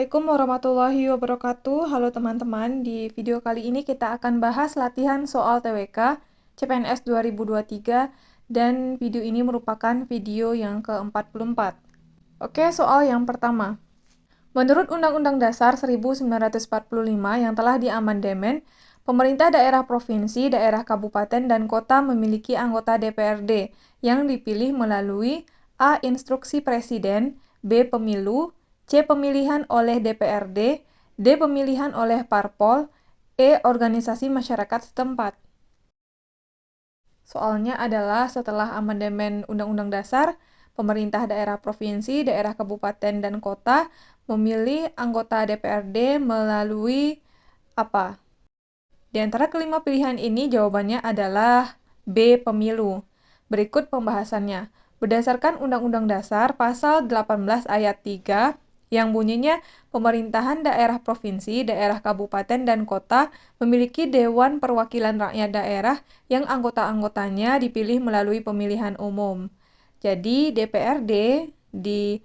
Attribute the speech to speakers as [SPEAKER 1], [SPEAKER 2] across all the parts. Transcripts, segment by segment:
[SPEAKER 1] Assalamualaikum warahmatullahi wabarakatuh. Halo teman-teman, di video kali ini kita akan bahas latihan soal TWK CPNS 2023 dan video ini merupakan video yang ke-44. Oke, soal yang pertama. Menurut Undang-Undang Dasar 1945 yang telah diamandemen, pemerintah daerah provinsi, daerah kabupaten, dan kota memiliki anggota DPRD yang dipilih melalui A. Instruksi Presiden, B. Pemilu, C. Pemilihan oleh DPRD, D. Pemilihan oleh parpol, E. Organisasi masyarakat setempat. Soalnya adalah setelah amandemen Undang-Undang Dasar, pemerintah daerah provinsi, daerah kabupaten, dan kota memilih anggota DPRD melalui apa? Di antara kelima pilihan ini jawabannya adalah B. Pemilu. Berikut pembahasannya. Berdasarkan Undang-Undang Dasar Pasal 18 Ayat 3, yang bunyinya pemerintahan daerah provinsi, daerah kabupaten, dan kota memiliki Dewan Perwakilan Rakyat Daerah yang anggota-anggotanya dipilih melalui pemilihan umum. Jadi DPRD di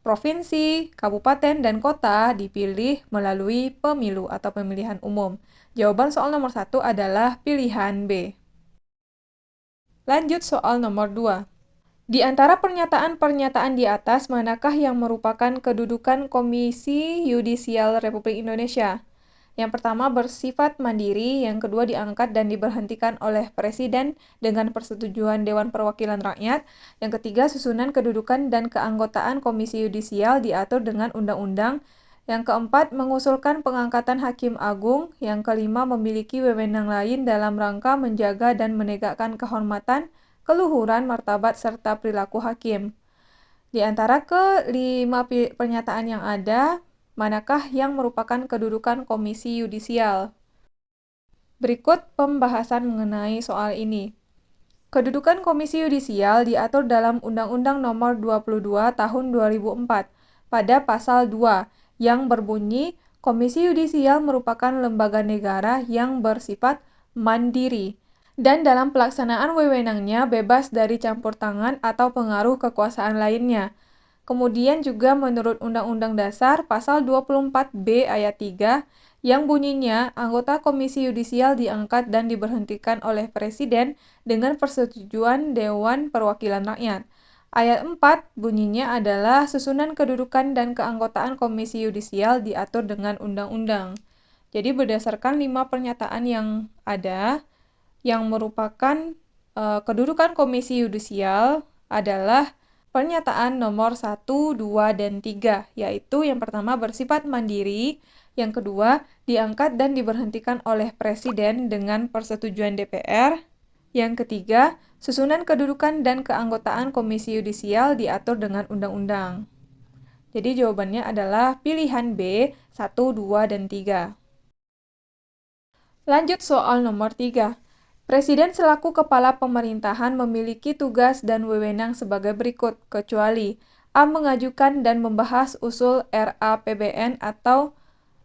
[SPEAKER 1] provinsi, kabupaten, dan kota dipilih melalui pemilu atau pemilihan umum. Jawaban soal nomor 1 adalah pilihan B. Lanjut soal nomor 2. Di antara pernyataan-pernyataan di atas, manakah yang merupakan kedudukan Komisi Yudisial Republik Indonesia? Yang pertama bersifat mandiri, yang kedua diangkat dan diberhentikan oleh Presiden dengan persetujuan Dewan Perwakilan Rakyat, yang ketiga susunan kedudukan dan keanggotaan Komisi Yudisial diatur dengan undang-undang, yang keempat mengusulkan pengangkatan Hakim Agung, yang kelima memiliki wewenang lain dalam rangka menjaga dan menegakkan kehormatan, keluhuran, martabat, serta perilaku hakim. Di antara kelima pernyataan yang ada, manakah yang merupakan kedudukan Komisi Yudisial? Berikut pembahasan mengenai soal ini. Kedudukan Komisi Yudisial diatur dalam Undang-Undang Nomor 22 Tahun 2004 pada Pasal 2 yang berbunyi Komisi Yudisial merupakan lembaga negara yang bersifat mandiri dan dalam pelaksanaan wewenangnya bebas dari campur tangan atau pengaruh kekuasaan lainnya. Kemudian juga menurut Undang-Undang Dasar Pasal 24B Ayat 3 yang bunyinya anggota Komisi Yudisial diangkat dan diberhentikan oleh Presiden dengan persetujuan Dewan Perwakilan Rakyat. Ayat 4 bunyinya adalah susunan kedudukan dan keanggotaan Komisi Yudisial diatur dengan undang-undang. Jadi berdasarkan 5 pernyataan yang ada, yang merupakan kedudukan Komisi Yudisial adalah pernyataan nomor 1, 2, dan 3, yaitu yang pertama bersifat mandiri, yang kedua diangkat dan diberhentikan oleh Presiden dengan persetujuan DPR, yang ketiga susunan kedudukan dan keanggotaan Komisi Yudisial diatur dengan undang-undang. Jadi jawabannya adalah pilihan B, 1, 2, dan 3. Lanjut soal nomor 3. Presiden selaku kepala pemerintahan memiliki tugas dan wewenang sebagai berikut, kecuali A. Mengajukan dan membahas usul RAPBN atau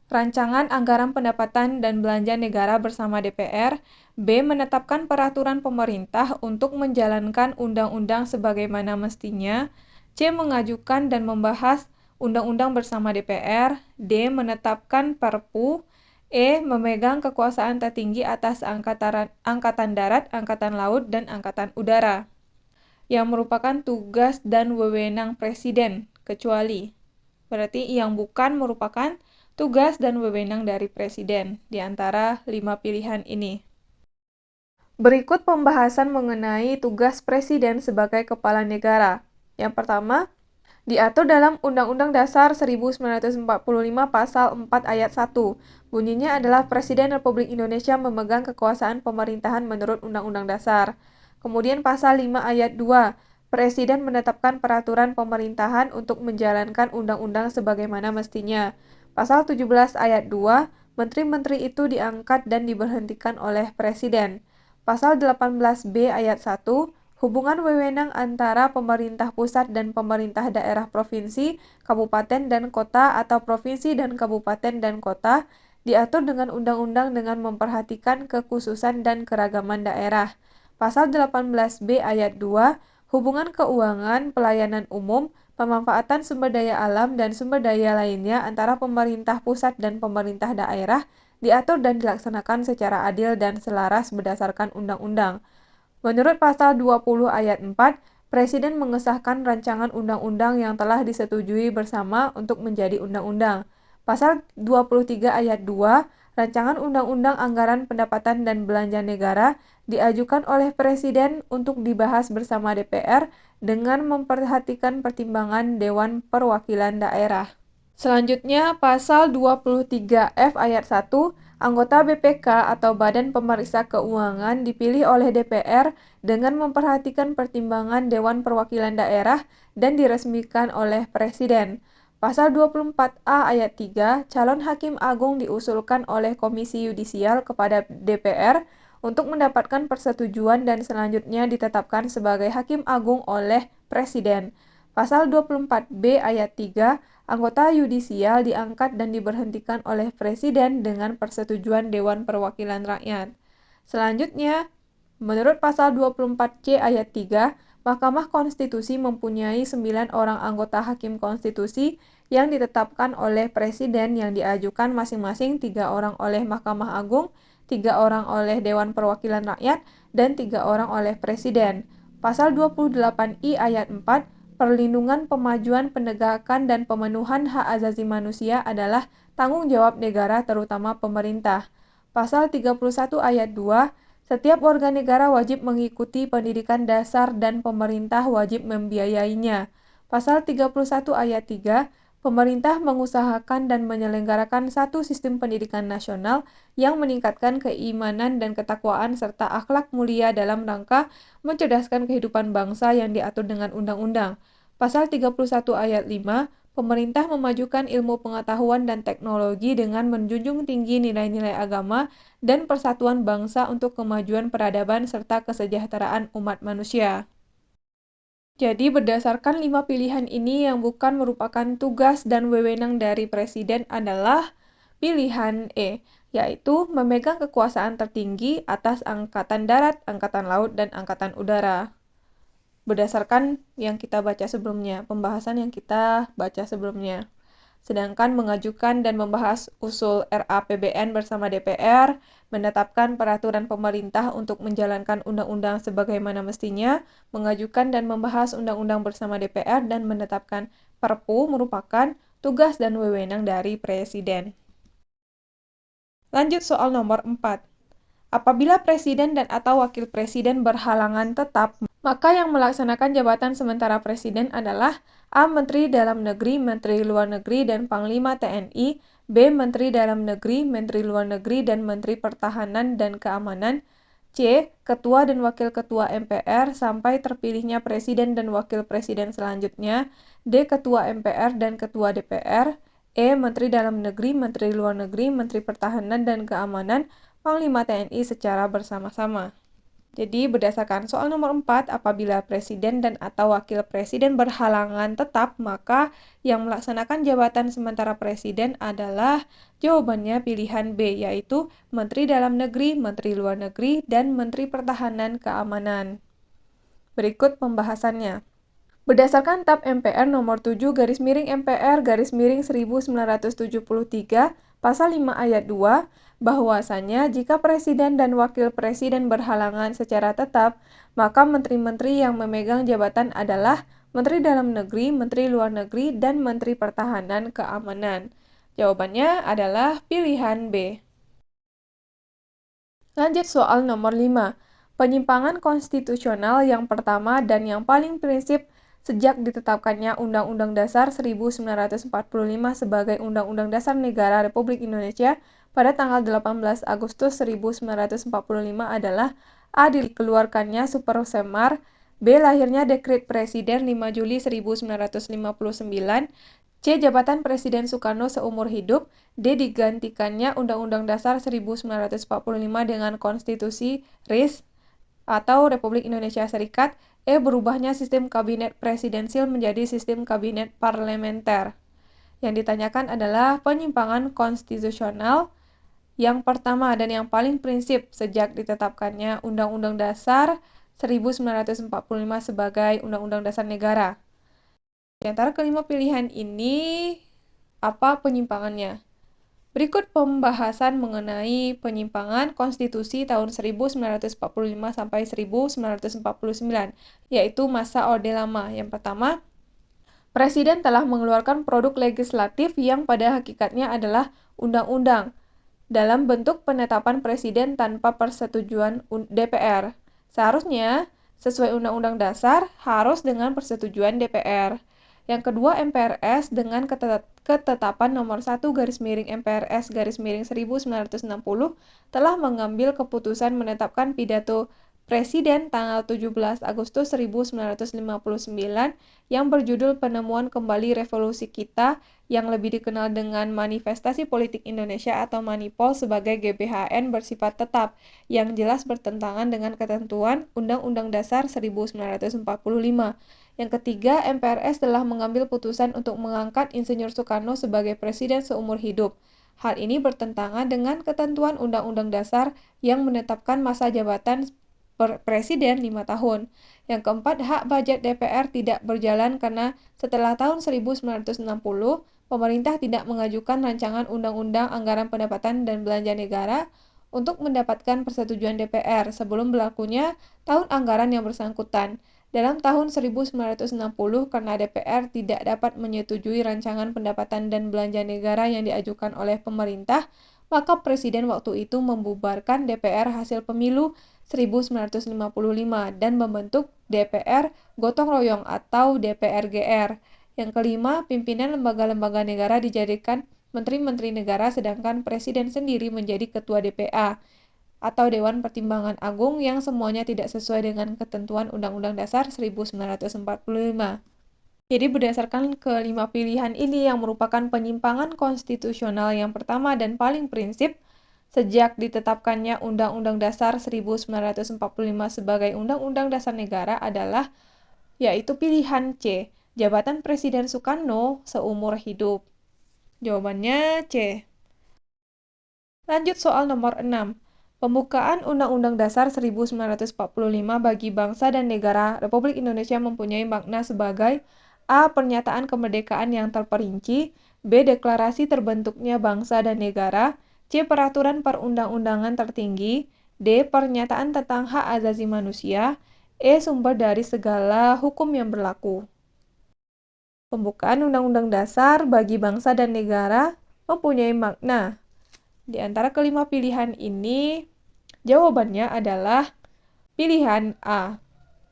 [SPEAKER 1] Rancangan Anggaran Pendapatan dan Belanja Negara bersama DPR, B. Menetapkan peraturan pemerintah untuk menjalankan undang-undang sebagaimana mestinya, C. Mengajukan dan membahas undang-undang bersama DPR, D. Menetapkan Perpu, E. Memegang kekuasaan tertinggi atas Angkatan Darat, Angkatan Laut, dan Angkatan Udara, yang merupakan tugas dan wewenang Presiden, kecuali. Berarti yang bukan merupakan tugas dan wewenang dari Presiden, di antara 5 pilihan ini. Berikut pembahasan mengenai tugas Presiden sebagai kepala negara. Yang pertama, diatur dalam Undang-Undang Dasar 1945 Pasal 4 Ayat 1. Bunyinya adalah Presiden Republik Indonesia memegang kekuasaan pemerintahan menurut Undang-Undang Dasar. Kemudian Pasal 5 Ayat 2. Presiden menetapkan peraturan pemerintahan untuk menjalankan undang-undang sebagaimana mestinya. Pasal 17 Ayat 2. Menteri-menteri itu diangkat dan diberhentikan oleh Presiden. Pasal 18B Ayat 1. Hubungan wewenang antara pemerintah pusat dan pemerintah daerah provinsi, kabupaten, dan kota atau provinsi dan kabupaten dan kota diatur dengan undang-undang dengan memperhatikan kekhususan dan keragaman daerah. Pasal 18B Ayat 2, hubungan keuangan, pelayanan umum, pemanfaatan sumber daya alam dan sumber daya lainnya antara pemerintah pusat dan pemerintah daerah diatur dan dilaksanakan secara adil dan selaras berdasarkan undang-undang. Menurut pasal 20 ayat 4, Presiden mengesahkan rancangan undang-undang yang telah disetujui bersama untuk menjadi undang-undang. Pasal 23 ayat 2, rancangan undang-undang anggaran pendapatan dan belanja negara diajukan oleh Presiden untuk dibahas bersama DPR dengan memperhatikan pertimbangan Dewan Perwakilan Daerah. Selanjutnya, pasal 23F ayat 1, anggota BPK atau Badan Pemeriksa Keuangan dipilih oleh DPR dengan memperhatikan pertimbangan Dewan Perwakilan Daerah dan diresmikan oleh Presiden. Pasal 24A ayat 3, calon hakim agung diusulkan oleh Komisi Yudisial kepada DPR untuk mendapatkan persetujuan dan selanjutnya ditetapkan sebagai hakim agung oleh Presiden. Pasal 24B ayat 3, anggota yudisial diangkat dan diberhentikan oleh Presiden dengan persetujuan Dewan Perwakilan Rakyat. Selanjutnya, menurut pasal 24C ayat 3, Mahkamah Konstitusi mempunyai 9 orang anggota hakim konstitusi yang ditetapkan oleh Presiden yang diajukan masing-masing 3 orang oleh Mahkamah Agung, 3 orang oleh Dewan Perwakilan Rakyat, dan 3 orang oleh Presiden. Pasal 28I ayat 4, perlindungan, pemajuan, penegakan, dan pemenuhan hak asasi manusia adalah tanggung jawab negara terutama pemerintah. Pasal 31 ayat 2, setiap warga negara wajib mengikuti pendidikan dasar dan pemerintah wajib membiayainya. Pasal 31 ayat 3, pemerintah mengusahakan dan menyelenggarakan satu sistem pendidikan nasional yang meningkatkan keimanan dan ketakwaan serta akhlak mulia dalam rangka mencerdaskan kehidupan bangsa yang diatur dengan undang-undang. Pasal 31 ayat 5, pemerintah memajukan ilmu pengetahuan dan teknologi dengan menjunjung tinggi nilai-nilai agama dan persatuan bangsa untuk kemajuan peradaban serta kesejahteraan umat manusia. Jadi berdasarkan 5 pilihan ini yang bukan merupakan tugas dan wewenang dari Presiden adalah pilihan E, yaitu memegang kekuasaan tertinggi atas Angkatan Darat, Angkatan Laut, dan Angkatan Udara. Berdasarkan yang kita baca sebelumnya, pembahasan yang kita baca sebelumnya. Sedangkan mengajukan dan membahas usul RAPBN bersama DPR, menetapkan peraturan pemerintah untuk menjalankan undang-undang sebagaimana mestinya, mengajukan dan membahas undang-undang bersama DPR, dan menetapkan Perpu merupakan tugas dan wewenang dari Presiden. Lanjut soal nomor 4. Apabila Presiden dan atau Wakil Presiden berhalangan tetap, maka yang melaksanakan jabatan sementara Presiden adalah A. Menteri Dalam Negeri, Menteri Luar Negeri, dan Panglima TNI, B. Menteri Dalam Negeri, Menteri Luar Negeri, dan Menteri Pertahanan dan Keamanan, C. Ketua dan Wakil Ketua MPR sampai terpilihnya Presiden dan Wakil Presiden selanjutnya, D. Ketua MPR dan Ketua DPR, E. Menteri Dalam Negeri, Menteri Luar Negeri, Menteri Pertahanan dan Keamanan, Panglima TNI secara bersama-sama. Jadi berdasarkan soal nomor 4, apabila Presiden dan atau Wakil Presiden berhalangan tetap, maka yang melaksanakan jabatan sementara Presiden adalah jawabannya pilihan B, yaitu Menteri Dalam Negeri, Menteri Luar Negeri, dan Menteri Pertahanan Keamanan. Berikut pembahasannya. Berdasarkan TAP MPR nomor 7 garis miring MPR garis miring 1973 pasal 5 ayat 2 bahwasanya jika Presiden dan Wakil Presiden berhalangan secara tetap, maka menteri-menteri yang memegang jabatan adalah Menteri Dalam Negeri, Menteri Luar Negeri, dan Menteri Pertahanan Keamanan. Jawabannya adalah pilihan B. Lanjut soal nomor 5. Penyimpangan konstitusional yang pertama dan yang paling prinsip sejak ditetapkannya Undang-Undang Dasar 1945 sebagai Undang-Undang Dasar Negara Republik Indonesia pada tanggal 18 Agustus 1945 adalah A. Dikeluarkannya Supersemar, B. Lahirnya Dekret Presiden 5 Juli 1959, C. Jabatan Presiden Soekarno seumur hidup, D. Digantikannya Undang-Undang Dasar 1945 dengan Konstitusi RIS atau Republik Indonesia Serikat, E. Berubahnya sistem kabinet presidensil menjadi sistem kabinet parlementer. Yang ditanyakan adalah penyimpangan konstitusional yang pertama dan yang paling prinsip sejak ditetapkannya Undang-Undang Dasar 1945 sebagai Undang-Undang Dasar Negara. Di antara kelima pilihan ini, apa penyimpangannya? Berikut pembahasan mengenai penyimpangan konstitusi tahun 1945 sampai 1949, yaitu masa Orde Lama. Yang pertama, Presiden telah mengeluarkan produk legislatif yang pada hakikatnya adalah undang-undang dalam bentuk penetapan presiden tanpa persetujuan DPR. Seharusnya, sesuai Undang-Undang Dasar, harus dengan persetujuan DPR. Yang kedua, MPRS dengan ketetapan nomor 1/MPRS/1960 telah mengambil keputusan menetapkan pidato Presiden tanggal 17 Agustus 1959 yang berjudul Penemuan Kembali Revolusi Kita yang lebih dikenal dengan Manifestasi Politik Indonesia atau Manipol sebagai GBHN bersifat tetap, yang jelas bertentangan dengan ketentuan Undang-Undang Dasar 1945. Yang ketiga, MPRS telah mengambil putusan untuk mengangkat Insinyur Soekarno sebagai presiden seumur hidup. Hal ini bertentangan dengan ketentuan Undang-Undang Dasar yang menetapkan masa jabatan Presiden 5 tahun. Yang keempat, hak budget DPR tidak berjalan karena setelah tahun 1960, pemerintah tidak mengajukan rancangan Undang-Undang Anggaran Pendapatan dan Belanja Negara untuk mendapatkan persetujuan DPR sebelum berlakunya tahun anggaran yang bersangkutan. Dalam tahun 1960, karena DPR tidak dapat menyetujui rancangan pendapatan dan belanja negara yang diajukan oleh pemerintah, maka Presiden waktu itu membubarkan DPR hasil pemilu 1955 dan membentuk DPR Gotong Royong atau DPR-GR. Yang kelima, pimpinan lembaga-lembaga negara dijadikan menteri-menteri negara sedangkan Presiden sendiri menjadi ketua DPA atau Dewan Pertimbangan Agung yang semuanya tidak sesuai dengan ketentuan Undang-Undang Dasar 1945. Jadi berdasarkan kelima pilihan ini yang merupakan penyimpangan konstitusional yang pertama dan paling prinsip, sejak ditetapkannya Undang-Undang Dasar 1945 sebagai Undang-Undang Dasar Negara adalah, yaitu pilihan C, jabatan Presiden Soekarno seumur hidup. Jawabannya C. Lanjut soal nomor 6. Pembukaan Undang-Undang Dasar 1945 bagi bangsa dan negara Republik Indonesia mempunyai makna sebagai A. Pernyataan kemerdekaan yang terperinci, B. Deklarasi terbentuknya bangsa dan negara, C. Peraturan perundang-undangan tertinggi, D. Pernyataan tentang hak asasi manusia, E. Sumber dari segala hukum yang berlaku. Pembukaan Undang-Undang Dasar bagi bangsa dan negara mempunyai makna. Di antara kelima pilihan ini, jawabannya adalah pilihan A,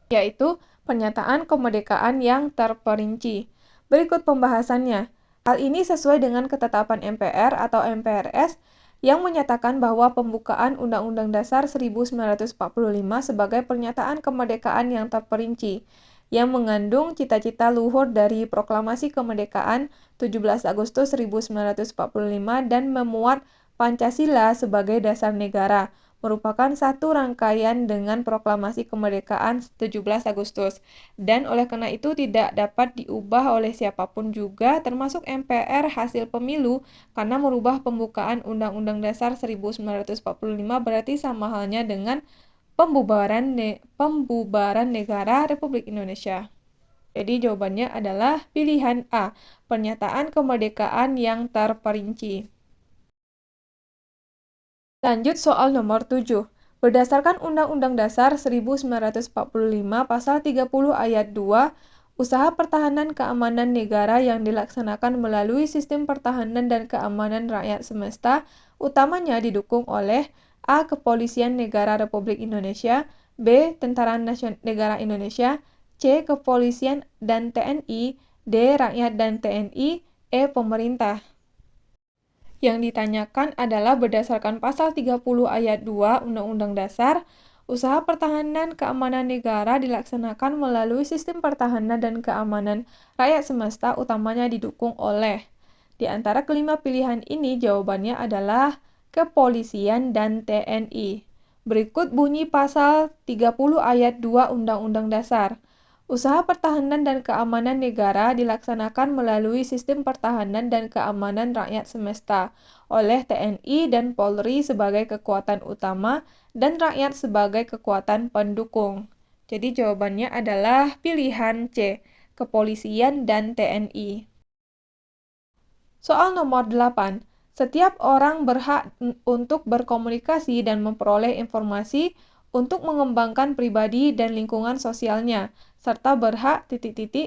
[SPEAKER 1] yaitu pernyataan kemerdekaan yang terperinci. Berikut pembahasannya. Hal ini sesuai dengan ketetapan MPR atau MPRS yang menyatakan bahwa pembukaan Undang-Undang Dasar 1945 sebagai pernyataan kemerdekaan yang terperinci, yang mengandung cita-cita luhur dari Proklamasi Kemerdekaan 17 Agustus 1945 dan memuat Pancasila sebagai dasar negara, merupakan satu rangkaian dengan Proklamasi Kemerdekaan 17 Agustus, dan oleh karena itu tidak dapat diubah oleh siapapun juga, termasuk MPR hasil pemilu, karena merubah pembukaan Undang-Undang Dasar 1945 berarti sama halnya dengan pembubaran negara Republik Indonesia. Jadi jawabannya adalah pilihan A, pernyataan kemerdekaan yang terperinci. Lanjut soal nomor 7. Berdasarkan Undang-Undang Dasar 1945 Pasal 30 Ayat 2, usaha pertahanan keamanan negara yang dilaksanakan melalui sistem pertahanan dan keamanan rakyat semesta, utamanya didukung oleh A. Kepolisian Negara Republik Indonesia, B. Tentara Negara Indonesia, C. Kepolisian dan TNI, D. Rakyat dan TNI, E. Pemerintah. Yang ditanyakan adalah berdasarkan pasal 30 ayat 2 Undang-Undang Dasar, usaha pertahanan keamanan negara dilaksanakan melalui sistem pertahanan dan keamanan rakyat semesta utamanya didukung oleh. Di antara kelima pilihan ini jawabannya adalah kepolisian dan TNI. Berikut bunyi pasal 30 ayat 2 Undang-Undang Dasar. Usaha pertahanan dan keamanan negara dilaksanakan melalui sistem pertahanan dan keamanan rakyat semesta oleh TNI dan Polri sebagai kekuatan utama dan rakyat sebagai kekuatan pendukung. Jadi jawabannya adalah pilihan C, kepolisian, dan TNI. Soal nomor 8. Setiap orang berhak untuk berkomunikasi dan memperoleh informasi untuk mengembangkan pribadi dan lingkungan sosialnya, serta berhak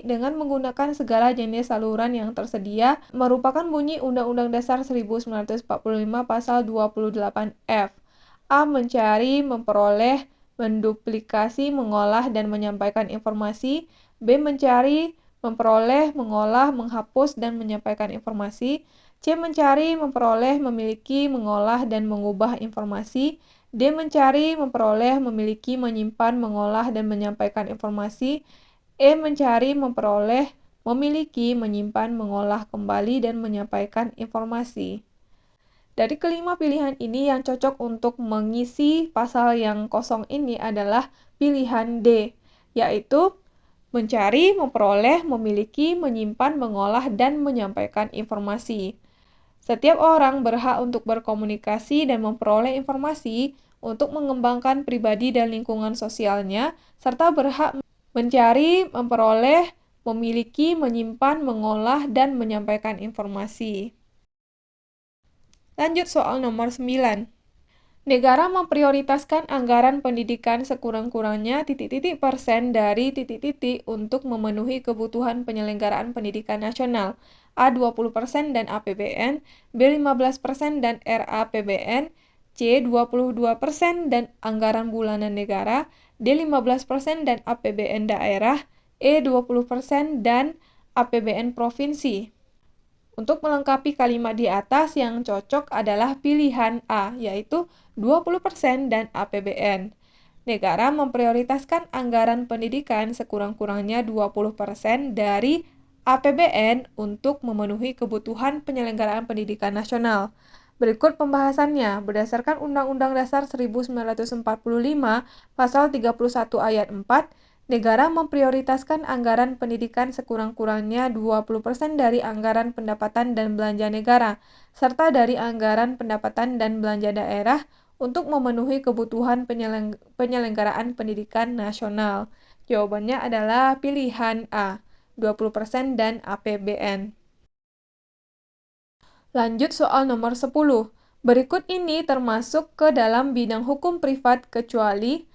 [SPEAKER 1] dengan menggunakan segala jenis saluran yang tersedia merupakan bunyi Undang-Undang Dasar 1945 Pasal 28F. A. Mencari, memperoleh, menduplikasi, mengolah, dan menyampaikan informasi. B. Mencari, memperoleh, mengolah, menghapus, dan menyampaikan informasi. C. Mencari, memperoleh, memiliki, mengolah, dan mengubah informasi. D. Mencari, memperoleh, memiliki, menyimpan, mengolah, dan menyampaikan informasi. E. Mencari, memperoleh, memiliki, menyimpan, mengolah kembali, dan menyampaikan informasi. Dari kelima pilihan ini yang cocok untuk mengisi pasal yang kosong ini adalah pilihan D, yaitu mencari, memperoleh, memiliki, menyimpan, mengolah, dan menyampaikan informasi. Setiap orang berhak untuk berkomunikasi dan memperoleh informasi untuk mengembangkan pribadi dan lingkungan sosialnya, serta berhak mencari, memperoleh, memiliki, menyimpan, mengolah, dan menyampaikan informasi. Lanjut soal nomor 9. Negara memprioritaskan anggaran pendidikan sekurang-kurangnya persen dari untuk memenuhi kebutuhan penyelenggaraan pendidikan nasional. A 20% dan APBN, B 15% dan RAPBN, C 22% dan anggaran bulanan negara, D 15% dan APBN daerah, E 20% dan APBN provinsi. Untuk melengkapi kalimat di atas, yang cocok adalah pilihan A, yaitu 20% dan APBN. Negara memprioritaskan anggaran pendidikan sekurang-kurangnya 20% dari APBN untuk memenuhi kebutuhan penyelenggaraan pendidikan nasional. Berikut pembahasannya. Berdasarkan Undang-Undang Dasar 1945, Pasal 31 Ayat 4, negara memprioritaskan anggaran pendidikan sekurang-kurangnya 20% dari anggaran pendapatan dan belanja negara, serta dari anggaran pendapatan dan belanja daerah untuk memenuhi kebutuhan penyelenggaraan pendidikan nasional. Jawabannya adalah pilihan A, 20% dan APBN. Lanjut soal nomor 10. Berikut ini termasuk ke dalam bidang hukum privat kecuali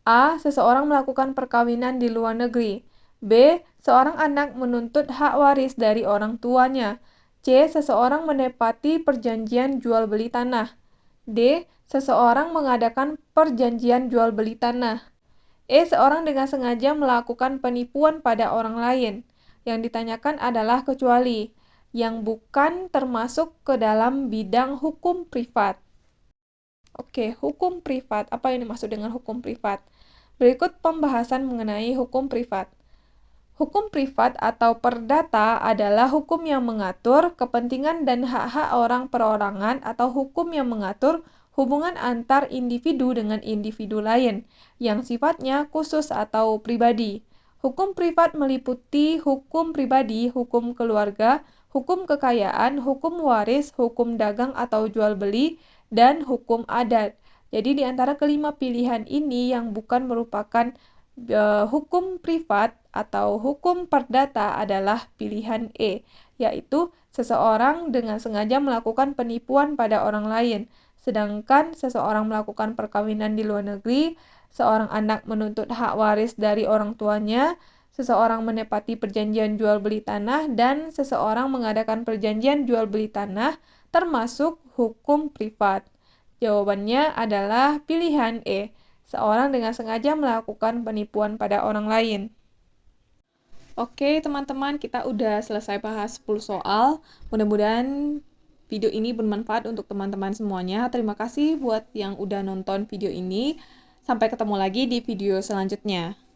[SPEAKER 1] A. Seseorang melakukan perkawinan di luar negeri. B. Seorang anak menuntut hak waris dari orang tuanya. C. Seseorang menepati perjanjian jual beli tanah. D. Seseorang mengadakan perjanjian jual beli tanah. E. Seorang dengan sengaja melakukan penipuan pada orang lain. Yang ditanyakan adalah kecuali, yang bukan termasuk ke dalam bidang hukum privat. Oke, hukum privat. Apa yang dimaksud dengan hukum privat? Berikut pembahasan mengenai hukum privat. Hukum privat atau perdata adalah hukum yang mengatur kepentingan dan hak-hak orang perorangan atau hukum yang mengatur hubungan antar individu dengan individu lain yang sifatnya khusus atau pribadi. Hukum privat meliputi hukum pribadi, hukum keluarga, hukum kekayaan, hukum waris, hukum dagang atau jual beli, dan hukum adat. Jadi di antara kelima pilihan ini yang bukan merupakan hukum privat atau hukum perdata adalah pilihan E, yaitu seseorang dengan sengaja melakukan penipuan pada orang lain, sedangkan seseorang melakukan perkawinan di luar negeri, seorang anak menuntut hak waris dari orang tuanya, seseorang menepati perjanjian jual beli tanah, dan seseorang mengadakan perjanjian jual beli tanah termasuk hukum privat. Jawabannya adalah pilihan E. Seorang dengan sengaja melakukan penipuan pada orang lain. Oke, teman-teman, kita udah selesai bahas 10 soal. Mudah-mudahan video ini bermanfaat untuk teman-teman semuanya. Terima kasih buat yang udah nonton video ini. Sampai ketemu lagi di video selanjutnya.